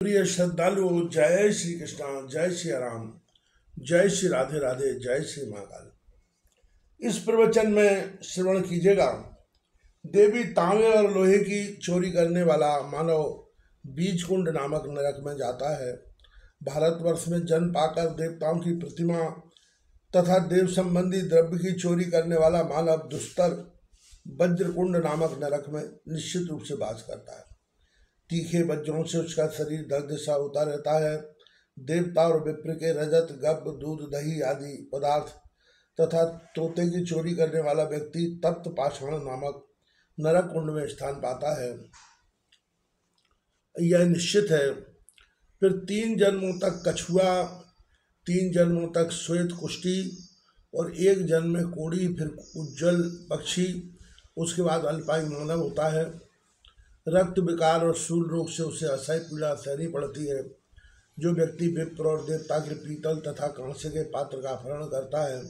प्रिय श्रद्धालु, जय श्री कृष्ण, जय श्री राम, जय श्री राधे राधे, जय श्री महाकाल। इस प्रवचन में श्रवण कीजिएगा। देवी तांबे और लोहे की चोरी करने वाला मानव बीजकुंड नामक नरक में जाता है। भारतवर्ष में जन्म पाकर देवताओं की प्रतिमा तथा देव संबंधी द्रव्य की चोरी करने वाला मानव दुस्तर वज्रकुंड नामक नरक में निश्चित रूप से वास करता है। तीखे वज्रों से उसका शरीर दर्द सा होता रहता है। देवता और विप्र के रजत, गब्ब, दूध, दही आदि पदार्थ तथा तोते की चोरी करने वाला व्यक्ति तप्त पाषाण नामक नरक कुंड में स्थान पाता है, यह निश्चित है। फिर 3 जन्मों तक कछुआ, 3 जन्मों तक श्वेत कुष्ठी और 1 जन्म में कोड़ी, फिर उज्जवल पक्षी, उसके बाद अल्पायु मानव होता है। रक्त विकार और शूल रोग से उसे असह्य पीड़ा सहनी पड़ती है। जो व्यक्ति विप्र और देवता के पीतल तथा कांस्य के पात्र का अपहरण करता है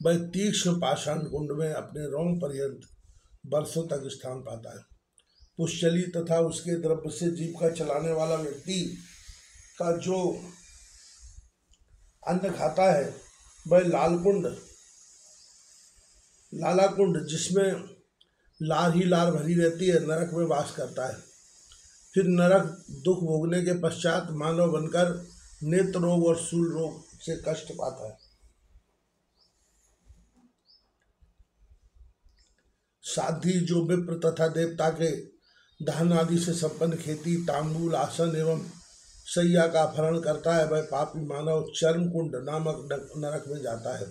वह तीक्ष्ण पाषाण कुंड में अपने रोम पर्यंत वर्षों तक स्थान पाता है। पुष्चली तथा उसके द्रव्य से जीविका चलाने वाला व्यक्ति का जो अन्न खाता है वह लाला कुंड, जिसमें लार ही लार भरी रहती है, नरक में वास करता है। फिर नरक दुख भोगने के पश्चात मानव बनकर नेत्र रोग और शूल रोग से कष्ट पाता है। साध्वी जो विप्र तथा देवता के धन आदि से संपन्न खेती, तांबूल, आसन एवं शैया का अपहरण करता है वह पापी मानव चर्म कुंड नामक नरक में जाता है।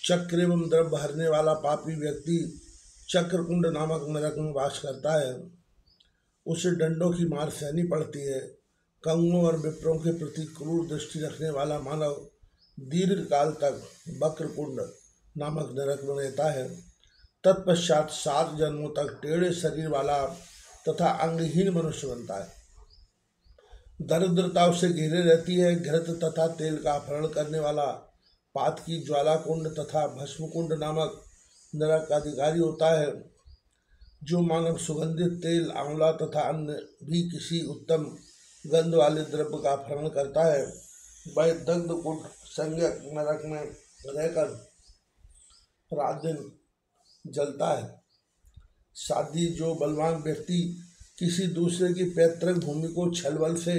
चक्र एवं द्रव्य भरने वाला पापी व्यक्ति चक्रकुंड नामक नरक में वास करता है। उसे डंडों की मार सहनी पड़ती है। कंगों और विप्रों के प्रति क्रूर दृष्टि रखने वाला मानव दीर्घ काल तक वक्रकुंड नामक नरक में रहता है। तत्पश्चात 7 जन्मों तक टेढ़े शरीर वाला तथा अंगहीन मनुष्य बनता है। दरिद्रता उसे घेरे रहती है। घृत तथा तेल का अपहरण करने वाला पातकी ज्वाला कुंड तथा भस्मकुंड नामक नरक का अधिकारी होता है। जो मानव सुगंधित तेल, आंवला तथा अन्य भी किसी उत्तम गंध वाले द्रव्य का अपहरण करता है वह दग्ध कुंड संज्ञक नरक में रहकर रात दिन जलता है। साध्वी जो बलवान व्यक्ति किसी दूसरे की पैतृक भूमि को छलबल से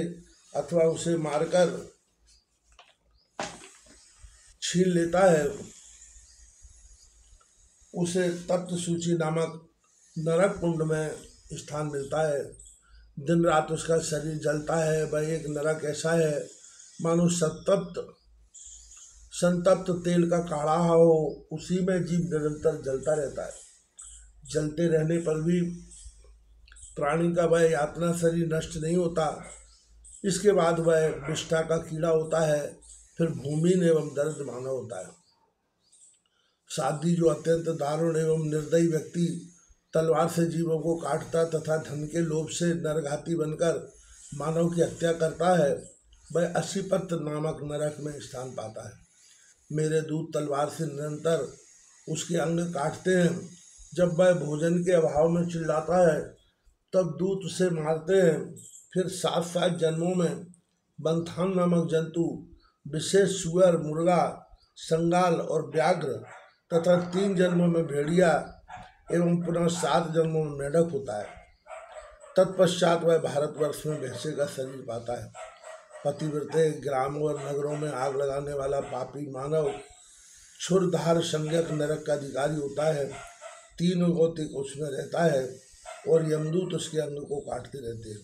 अथवा उसे मारकर छीन लेता है उसे तप्त सूची नामक नरक कुंड में स्थान मिलता है। दिन रात उसका शरीर जलता है। वह एक नरक ऐसा है मानो संतप्त तेल का काढ़ा हो, उसी में जीव निरंतर जलता रहता है। जलते रहने पर भी प्राणी का वह यातना शरीर नष्ट नहीं होता। इसके बाद वह विष्ठा का कीड़ा होता है, फिर भूमिहीन एवं दरिद्र मानव होता है। साध्वी जो अत्यंत दारुण एवं निर्दयी व्यक्ति तलवार से जीवों को काटता तथा धन के लोभ से नरघाती बनकर मानव की हत्या करता है वह असीपत्र नामक नरक में स्थान पाता है। मेरे दूत तलवार से निरंतर उसके अंग काटते हैं। जब वह भोजन के अभाव में चिल्लाता है तब दूत उसे मारते हैं। फिर 7 जन्मों में बंथान नामक जंतु, विशेष सुअर, मुर्गा, संगाल और व्याघ्र तथा 3 जन्मों में भेड़िया एवं पुनः 7 जन्मों में मेढक होता है। तत्पश्चात वह भारतवर्ष में भैंसे का शरीर पाता है। पतिव्रते ग्रामों और नगरों में आग लगाने वाला पापी मानव क्षुरधार संज्ञक नरक का अधिकारी होता है। 3 युगों तक उसमें रहता है और यमदूत उसके अंग को काटते रहते हैं।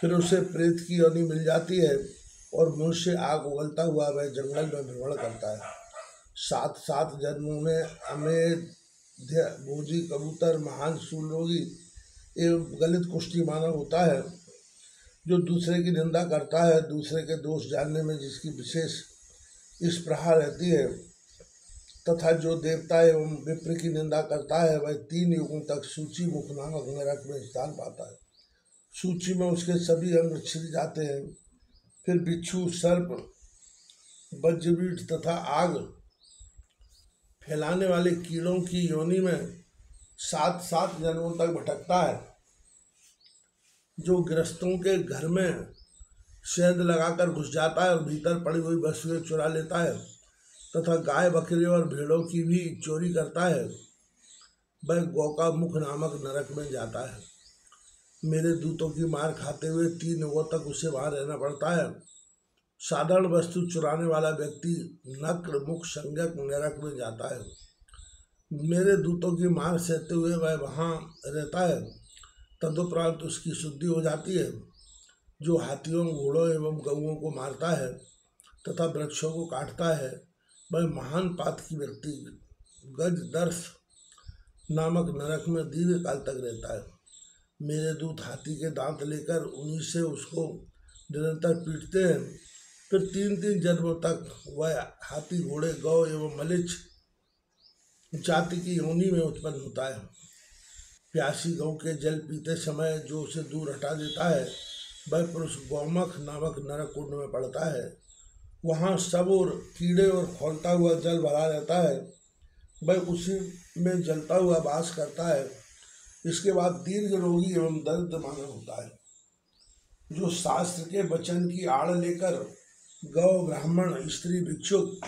फिर उसे प्रेत की योनि मिल जाती है और मुंह से आग उगलता हुआ वह जंगल में भ्रमण करता है। 7 जन्मों में अमेध्य भोजी कबूतर, महान शूलरोगी एवं गलित कुष्ठी मानव होता है। जो दूसरे की निंदा करता है, दूसरे के दोष जानने में जिसकी विशेष स्पृहा रहती है तथा जो देवता एवं विप्र की निंदा करता है वह 3 युगों तक सूची मुख नामक नरक में स्थान पाता है। सूची में उसके सभी अंग छिल जाते हैं। फिर बिच्छू, सर्प, वज्रवीट तथा आग फैलाने वाले कीड़ों की योनि में 7 जन्मों तक भटकता है। जो गृहस्थों के घर में सेंध लगाकर घुस जाता है और भीतर पड़ी हुई वस्तुएं चुरा लेता है तथा गाय बकरी और भेड़ों की भी चोरी करता है, वह गौ का मुख नामक नरक में जाता है। मेरे दूतों की मार खाते हुए 3 युगों तक उसे वहां रहना पड़ता है। साधारण वस्तु चुराने वाला व्यक्ति नक्र मुख संज्ञक नरक में जाता है। मेरे दूतों की मार सहते हुए वह वहाँ रहता है। तदुपरांत उसकी शुद्धि हो जाती है। जो हाथियों, घोड़ों एवं गऊओं को मारता है तथा वृक्षों को काटता है, वह महान पातकी व्यक्ति गजदर्श नामक नरक में दीर्घ काल तक रहता है। मेरे दूत हाथी के दांत लेकर उन्हीं से उसको निरंतर पीटते हैं। फिर 3-3 जन्मों तक वह हाथी, घोड़े, गौ एवं मलिच जाति की योनि में उत्पन्न होता है। प्यासी गौ के जल पीते समय जो उसे दूर हटा देता है, वह पुरुष गौमख नामक नरक कुंड में पड़ता है। वहाँ सब और कीड़े और खौलता हुआ जल भरा रहता है। वह उसी में जलता हुआ वास करता है। इसके बाद दीर्घ रोगी एवं दरिद्र मानव होता है। जो शास्त्र के वचन की आड़ लेकर गौ, ब्राह्मण, स्त्री, भिक्षुक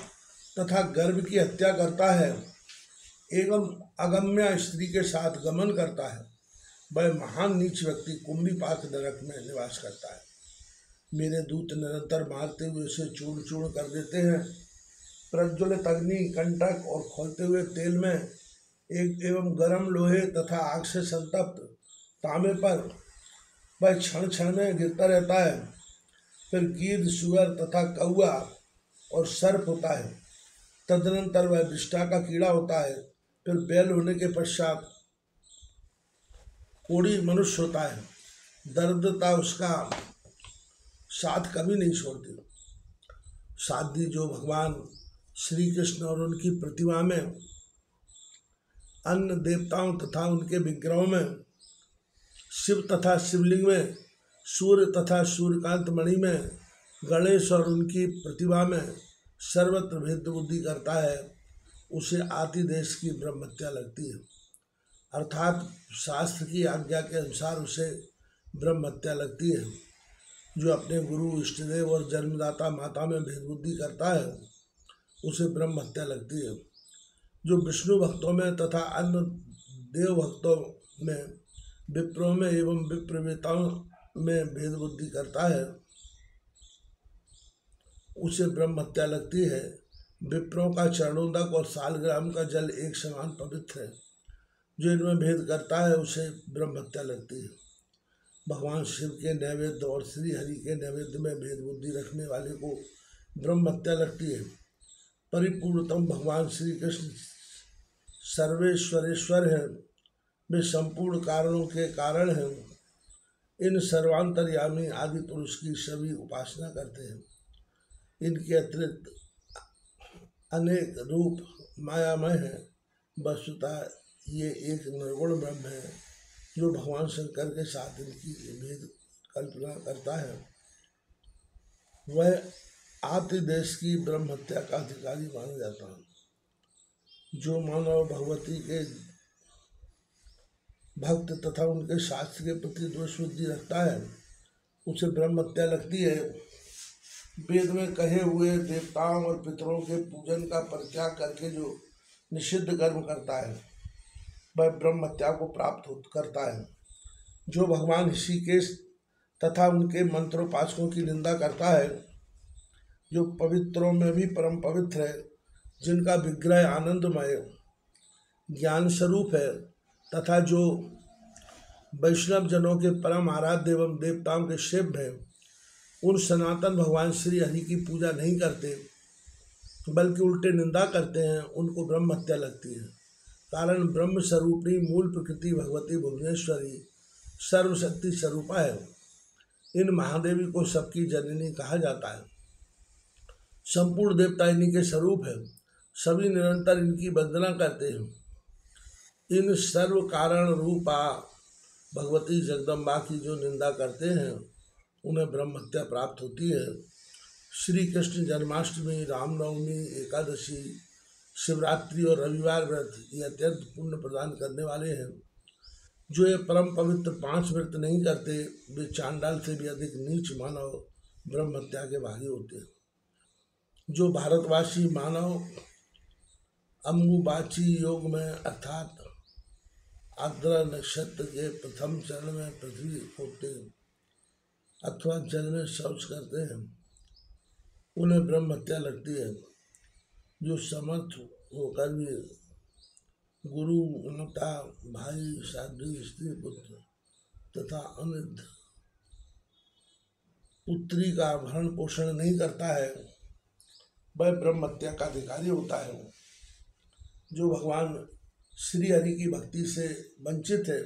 तथा गर्भ की हत्या करता है एवं अगम्या स्त्री के साथ गमन करता है, वह महान नीच व्यक्ति कुंभीपाक नरक में निवास करता है। मेरे दूत निरंतर मारते हुए उसे चूर्ण चूर्ण कर देते हैं। प्रज्वलित अग्नि, कंटक और खोलते हुए तेल में एक एवं गर्म लोहे तथा आग से संतप्त तांबे पर वह क्षण क्षण में गिरता रहता है। फिर गीध, सुअर तथा कौआ और सर्प होता है। तदनंतर वह विष्ठा का कीड़ा होता है। फिर बैल होने के पश्चात कोढ़ी मनुष्य होता है। दरिद्रता उसका साथ कभी नहीं छोड़ती। साध्वी जो भगवान श्री कृष्ण और उनकी प्रतिमा में, अन्य देवताओं तथा उनके विग्रहों में, शिव तथा शिवलिंग में, सूर्य तथा सूर्यकांत मणि में, गणेश और उनकी प्रतिभा में सर्वत्र भेद बुद्धि करता है, उसे आतिदेश की ब्रह्महत्या लगती है। अर्थात शास्त्र की आज्ञा के अनुसार उसे ब्रह्महत्या लगती है। जो अपने गुरु, इष्टदेव और जन्मदाता माता में भेद बुद्धि करता है, उसे ब्रह्महत्या लगती है। जो विष्णु भक्तों में तथा अन्य देव भक्तों में, विप्रों में एवं विप्रवेताओं में भेद बुद्धि करता है, उसे ब्रह्महत्या लगती है। विप्रों का चरणोदक और सालग्राम का जल एक समान पवित्र है। जो इनमें भेद करता है, उसे ब्रह्महत्या लगती है। भगवान शिव के नैवेद्य और श्री हरि के नैवेद्य में भेद बुद्धि रखने वाले को ब्रह्महत्या लगती है। परिपूर्णतम भगवान श्री कृष्ण सर्वेश्वरेश्वर हैं। वे संपूर्ण कारणों के कारण हैं। इन सर्वांतर्यामी आदि पुरुष की सभी उपासना करते हैं। इनके अतिरिक्त अनेक रूप मायामय हैं। वस्तुतः ये एक निर्गुण ब्रह्म है जो भगवान शंकर के साथ इनकी भेद कल्पना करता है। वह आतिदेश की ब्रह्महत्या का अधिकारी माना जाता है। जो मानव भगवती के भक्त तथा उनके शास्त्र के प्रति दोष बुद्धि रखता है, उसे ब्रह्महत्या लगती है। वेद में कहे हुए देवताओं और पितरों के पूजन का परित्याग करके जो निषिद्ध कर्म करता है, वह ब्रह्महत्या को प्राप्त करता है। जो भगवान ऋषिकेश तथा उनके मंत्रोपासकों की निंदा करता है, जो पवित्रों में भी परम पवित्र है, जिनका विग्रह आनंदमय ज्ञान स्वरूप है, तथा जो वैष्णव जनों के परम आराध्य एवं देवताओं के सेव्य हैं, उन सनातन भगवान श्री हरि की पूजा नहीं करते बल्कि उल्टे निंदा करते हैं, उनको ब्रह्महत्या लगती है। कारण ब्रह्म स्वरूपी मूल प्रकृति भगवती भुवनेश्वरी सर्वशक्ति स्वरूपा है। इन महादेवी को सबकी जननी कहा जाता है। संपूर्ण देवता इन्हीं के स्वरूप है। सभी निरंतर इनकी वंदना करते हैं। इन सर्व कारण रूपा भगवती जगदम्बा की जो निंदा करते हैं, उन्हें ब्रह्महत्या प्राप्त होती है। श्री कृष्ण जन्माष्टमी, रामनवमी, एकादशी, शिवरात्रि और रविवार व्रत ये अत्यंत पुण्य प्रदान करने वाले हैं। जो ये परम पवित्र 5 व्रत नहीं करते वे चांडाल से भी अधिक नीच मानव ब्रह्म हत्या के भागी होते हैं। जो भारतवासी मानव अम्बुबाची योग में अर्थात आर्द्रा नक्षत्र के प्रथम चरण में पृथ्वी होते हैं अथवा जल में शौच करते हैं उन्हें ब्रह्म हत्या लगती है। जो समर्थ होकर भी गुरु माता भाई शादी स्त्री पुत्र तथा अनिध पुत्री का भरण पोषण नहीं करता है वह ब्रह्म हत्या का अधिकारी होता है। जो भगवान श्री हरि की भक्ति से वंचित है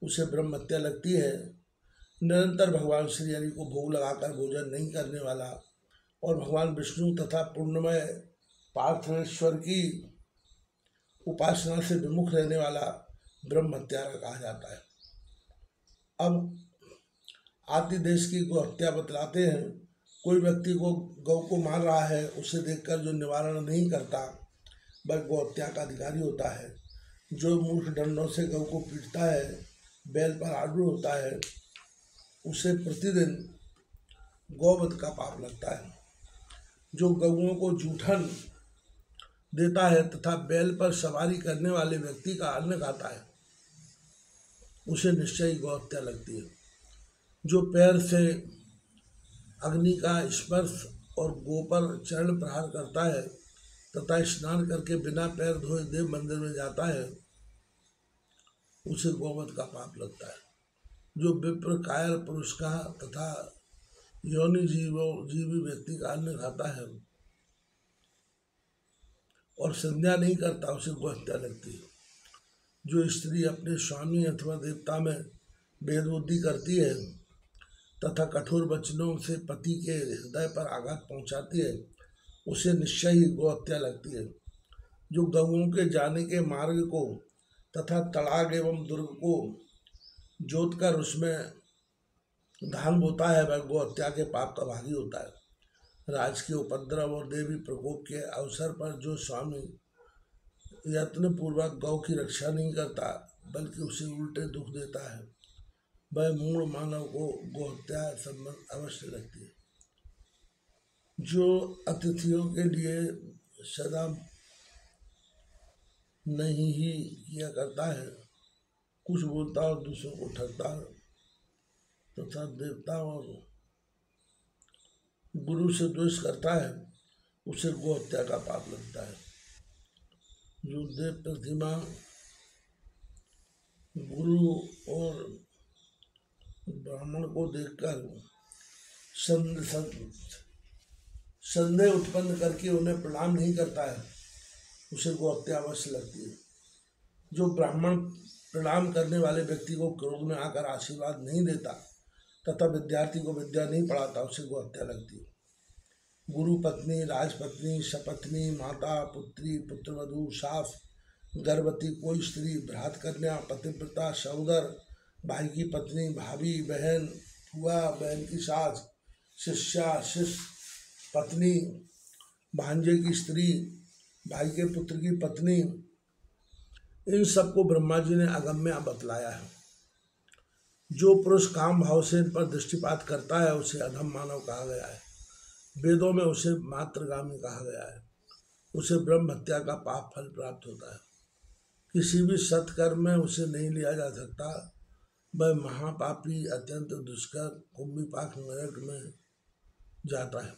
उसे ब्रह्म हत्या लगती है। निरंतर भगवान श्री हरि को भोग लगाकर भोजन नहीं करने वाला और भगवान विष्णु तथा पूर्णमय पार्थेश्वर की उपासना से विमुख रहने वाला ब्रह्म हत्यारा कहा जाता है। अब आदि देश की गौ हत्या बतलाते हैं। कोई व्यक्ति को गौ को मार रहा है उसे देखकर जो निवारण नहीं करता वह गौ हत्या का अधिकारी होता है। जो मूर्ख डंडों से गौ को पीटता है बैल पर आरूढ़ होता है उसे प्रतिदिन गौवध का पाप लगता है। जो गौओं को जूठन देता है तथा बैल पर सवारी करने वाले व्यक्ति का अन्न खाता है उसे निश्चय गौ हत्या लगती है। जो पैर से अग्नि का स्पर्श और गो पर चरण प्रहार करता है तथा स्नान करके बिना पैर धोए देव मंदिर में जाता है उसे गौवध का पाप लगता है। जो विप्र कायर पुरुष का तथा योनि जीवी व्यक्ति का अन्न खाता है और संध्या नहीं करता उसे गौ हत्या लगती है। जो स्त्री अपने स्वामी अथवा देवता में भेद बुद्धि करती है तथा कठोर वचनों से पति के हृदय पर आघात पहुंचाती है उसे निश्चय ही गौ हत्या लगती है। जो गौओं के जाने के मार्ग को तथा तड़ाग एवं दुर्ग को जोतकर उसमें धान बोता है वह गौ हत्या के पाप का भागी होता है। राजकीय उपद्रव और देवी प्रकोप के अवसर पर जो स्वामी यत्न पूर्वक गौ की रक्षा नहीं करता बल्कि उसे उल्टे दुख देता है वह मूढ़ मानव को गौ हत्या संबंध अवश्य लगती है। जो अतिथियों के लिए सदा नहीं ही किया करता है कुछ बोलता और दूसरों को ठगता तथा देवता और गुरु से द्वेष करता है उसे गौ हत्या का पाप लगता है। जो देव प्रतिमा गुरु और ब्राह्मण को देखकर संदेह उत्पन्न करके उन्हें प्रणाम नहीं करता है उसे गौ हत्या अवश्य लगती है। जो ब्राह्मण प्रणाम करने वाले व्यक्ति को क्रोध में आकर आशीर्वाद नहीं देता तथा विद्यार्थी को विद्या नहीं पढ़ाता उसे गौ हत्या लगती है। गुरु पत्नी राजपत्नी सपत्नी माता पुत्री पुत्रवधू सास गर्भवती कोई स्त्री भ्रात कन्या पतिव्रता सहोदर भाई की पत्नी भाभी बहन फुआ बहन की सास शिष्या शिष्य पत्नी भांजे की स्त्री भाई के पुत्र की पत्नी इन सबको ब्रह्मा जी ने अगम्य बतलाया है। जो पुरुष काम भाव से इन पर दृष्टिपात करता है उसे अधम मानव कहा गया है। वेदों में उसे मात्रगामी कहा गया है। उसे ब्रह्म हत्या का पाप फल प्राप्त होता है। किसी भी सत्कर्म में उसे नहीं लिया जा सकता। वह महापापी अत्यंत दुष्कर कुंभीपाक नरक में जाता है।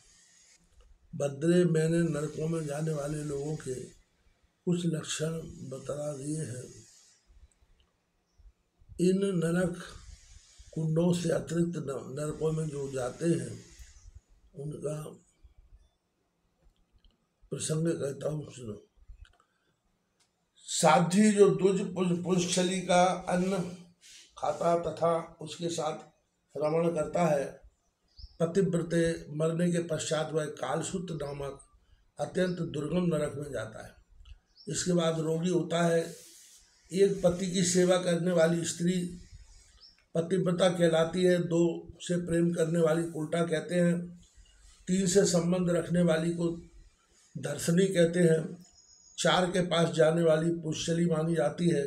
बद्रे मैंने नरकों में जाने वाले लोगों के कुछ लक्षण बता दिए हैं। इन नरक कुंडों से अतिरिक्त नरकों में जो जाते हैं उनका प्रसंग कहता हूँ सुनो। साध्वी जो द्विज पुंछली का अन्न खाता तथा उसके साथ रमण करता है पतिव्रते मरने के पश्चात वह कालसूत्र नामक अत्यंत दुर्गम नरक में जाता है। इसके बाद रोगी होता है। एक पति की सेवा करने वाली स्त्री पतिव्रता कहलाती है। 2 से प्रेम करने वाली उल्टा कहते हैं। 3 से संबंध रखने वाली को दर्शनी कहते हैं। 4 के पास जाने वाली पुष्यली मानी जाती है।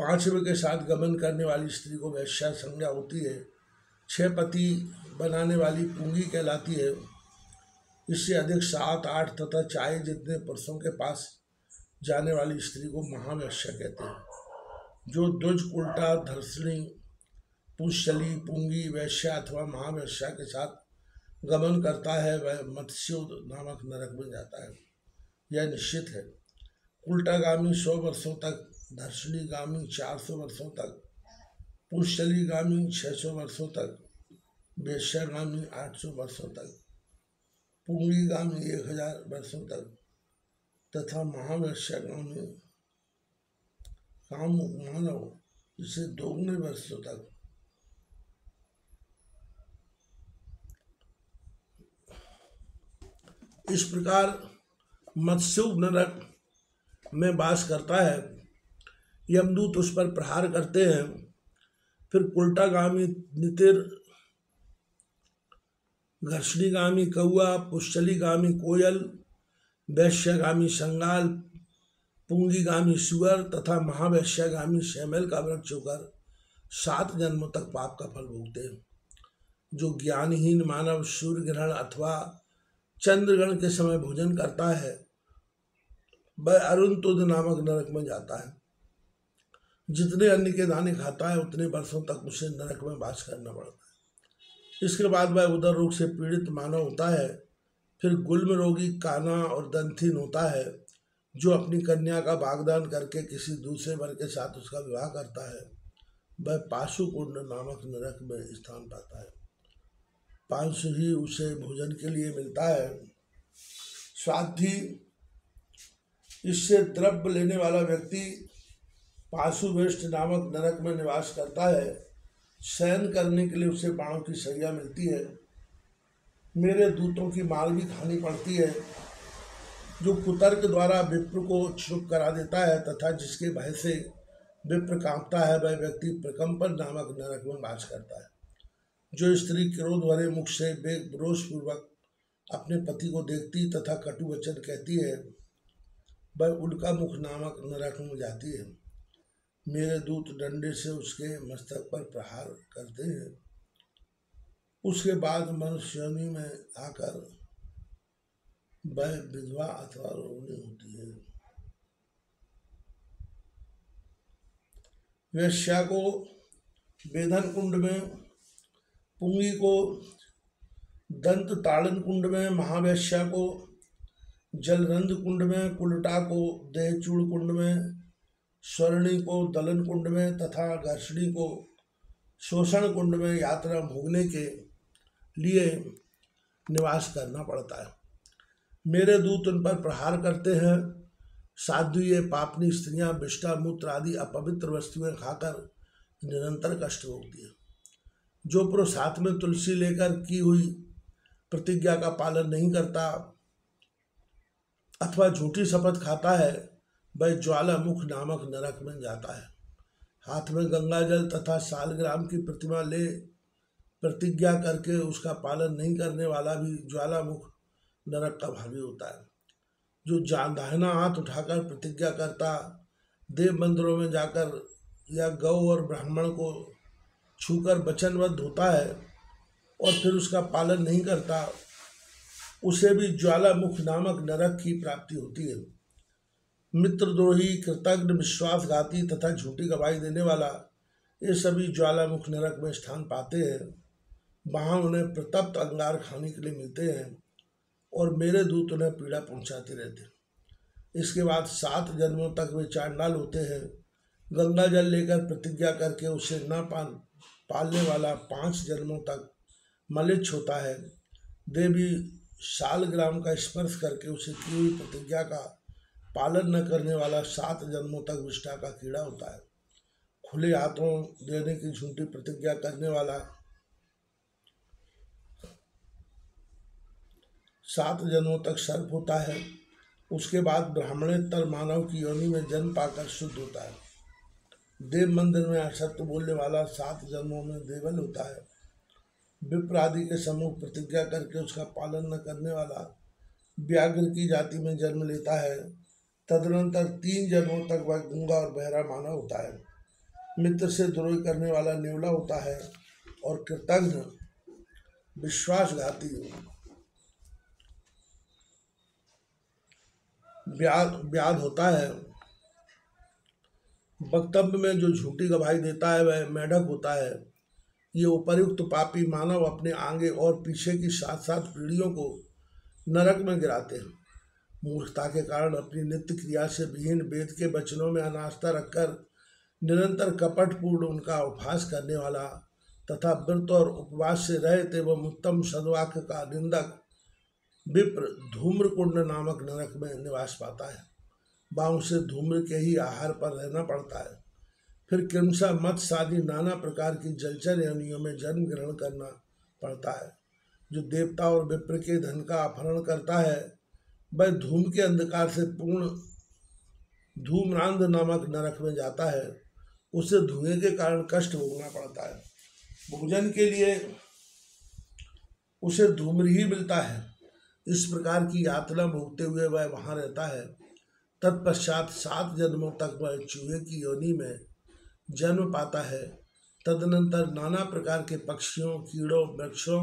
पांचवें के साथ गमन करने वाली स्त्री को वैश्या संज्ञा होती है। 6 पति बनाने वाली पुंगी कहलाती है। इससे अधिक 7, 8 तथा चाहे जितने पुरुषों के पास जाने वाली स्त्री को महावैश्या कहते हैं। जो द्विज, उल्टा, धर्षणी, पुंशली, पुंगी, वैश्या अथवा महावैश्या के साथ गमन करता है वह मत्स्योद नामक नरक में जाता है, यह निश्चित है। उल्टागामी 100 वर्षों तक, धर्षणीगामी 400 वर्षों तक, पुंशलीगामी 600 वर्षों तक, वैश्यागामी 800 वर्षों तक, पुंगीगामी 1000 वर्षों तक तथा महावैश्यागामी काम मानव इसे दोगुने वर्षों तक। इस प्रकार मत्स्युग नरक में वास करता है। यमदूत उस पर प्रहार करते हैं। फिर उल्टागामी नितिर, घर्षणीगामी कौआ, पुष्चलीगामी कोयल, वैश्यागामी संगाल, पुंगीगामी सुअर तथा महावैश्यागामी शैमेल का वृक्ष होकर 7 जन्मों तक पाप का फल भोगते हैं। जो ज्ञानहीन मानव सूर्य ग्रहण अथवा चंद्रग्रहण के समय भोजन करता है वह अरुणतुद नामक नरक में जाता है। जितने अन्न के दाने खाता है उतने वर्षों तक उसे नरक में वास करना पड़ता है। इसके बाद वह उदर रोग से पीड़ित मानव होता है। फिर गुल्म रोगी, काना और दंथहीन होता है। जो अपनी कन्या का वागदान करके किसी दूसरे वर के साथ उसका विवाह करता है वह पाशुकुंड नामक नरक में स्थान पाता है। पांशु ही उसे भोजन के लिए मिलता है। स्वार्थी, इससे द्रव्य लेने वाला व्यक्ति पाशुवेष्ट नामक नरक में निवास करता है। शयन करने के लिए उसे बाणों की सरिया मिलती है। मेरे दूतों की मार भी खानी पड़ती है। जो कुतर्क द्वारा विप्र को चुप करा देता है तथा जिसके भय से विप्र कांपता है वह व्यक्ति प्रकंपन नामक नरक में वास करता है। जो स्त्री क्रोध भरे मुख से रोषपूर्वक अपने पति को देखती तथा कटु वचन कहती है वह उल्का मुख नामक नरक में जाती है। मेरे दूत डंडे से उसके मस्तक पर प्रहार करते हैं। उसके बाद मनुष्य योनि में आकर वह विधवा अथवा रोगिणी होती है। वैश्या को वेदन कुंड में, पुंगी को दंत ताड़न कुंड में, महावैश्या को जलरंध कुंड में, कुलटा को देहचूड़ कुंड में, स्वर्णी को दलन कुंड में तथा घर्षणी को शोषण कुंड में यात्रा भोगने के लिए निवास करना पड़ता है। मेरे दूत उन पर प्रहार करते हैं। साधु ये पापनी स्त्रियां विष्ठा, मूत्र आदि अपवित्र वस्तुएं खाकर निरंतर कष्ट भोगती है। जो पुरुष हाथ में तुलसी लेकर की हुई प्रतिज्ञा का पालन नहीं करता अथवा झूठी शपथ खाता है वह ज्वालामुख नामक नरक में जाता है। हाथ में गंगा जल तथा सालग्राम की प्रतिमा ले प्रतिज्ञा करके उसका पालन नहीं करने वाला भी ज्वालामुख नरक का भागी होता है। जो दाहिना हाथ उठाकर प्रतिज्ञा करता, देव मंदिरों में जाकर या गौ और ब्राह्मण को छूकर वचनबद्ध होता है और फिर उसका पालन नहीं करता उसे भी ज्वालामुख नामक नरक की प्राप्ति होती है। मित्रद्रोही, कृतज्ञ, विश्वासघाती तथा झूठी गवाही देने वाला ये सभी ज्वालामुख नरक में स्थान पाते हैं। वहाँ उन्हें प्रतप्त अंगार खाने के लिए मिलते हैं और मेरे दूत उन्हें पीड़ा पहुँचाते रहते हैं। इसके बाद 7 जन्मों तक वे चांडाल होते हैं। गंगा जल लेकर प्रतिज्ञा करके उसे न पालने वाला 5 जन्मों तक मलिच्छ होता है। देवी शालग्राम का स्पर्श करके उसे की हुई प्रतिज्ञा का पालन न करने वाला 7 जन्मों तक विष्ठा का कीड़ा होता है। खुले हाथों देने की झूठी प्रतिज्ञा करने वाला 7 जन्मों तक सर्प होता है। उसके बाद ब्राह्मणेतर मानव की योनि में जन्म पाकर शुद्ध होता है। देव मंदिर में असत्य बोलने वाला 7 जन्मों में देवल होता है। विप्र आदि के सम्मुख प्रतिज्ञा करके उसका पालन न करने वाला व्याघ्र की जाति में जन्म लेता है। तदनंतर 3 जन्मों तक वह गूंगा और बहरा मानव होता है। मित्र से द्रोह करने वाला नेवला होता है, और कृतज्ञ विश्वासघाती व्याध होता है। वक्तव्य में जो झूठी गवाही देता है वह मेढक होता है। ये उपर्युक्त पापी मानव अपने आगे और पीछे की 7-7 पीढ़ियों को नरक में गिराते हैं। मूर्खता के कारण अपनी नित्य क्रिया से विहीन वेद के वचनों में अनास्था रखकर निरंतर कपटपूर्ण उनका उपहास करने वाला तथा व्रत और उपवास से रहित एवं उत्तम सद्वाक्य का निंदक विप्र धूम्रकुंड नामक नरक में निवास पाता है। बाँव से धूम्र के ही आहार पर रहना पड़ता है। फिर क्रमशः मत्स्य आदि नाना प्रकार की जलचर योनियों में जन्म ग्रहण करना पड़ता है। जो देवता और विप्र के धन का अपहरण करता है वह धूम के अंधकार से पूर्ण धूम्रांध नामक नरक में जाता है। उसे धुएं के कारण कष्ट भोगना पड़ता है। भोजन के लिए उसे धूम्र ही मिलता है। इस प्रकार की यातना भोगते हुए वह वहाँ रहता है। तत्पश्चात 7 जन्मों तक वह चूहे की योनि में जन्म पाता है। तदनंतर नाना प्रकार के पक्षियों, कीड़ों, वृक्षों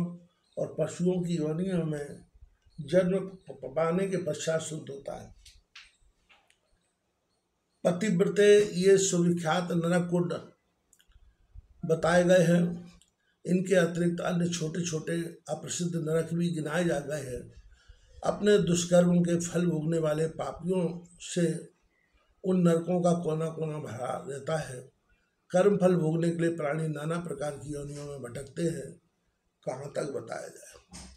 और पशुओं की योनियों में जन्म पाने के पश्चात शुद्ध होता है। पतिव्रते ये सुविख्यात नरक कुंड बताए गए हैं। इनके अतिरिक्त अन्य छोटे छोटे अप्रसिद्ध नरक भी गिनाए जा गए हैं। अपने दुष्कर्मों के फल भोगने वाले पापियों से उन नरकों का कोना कोना भरा रहता है। कर्म फल भोगने के लिए प्राणी नाना प्रकार की योनियों में भटकते हैं। कहाँ तक बताया जाए।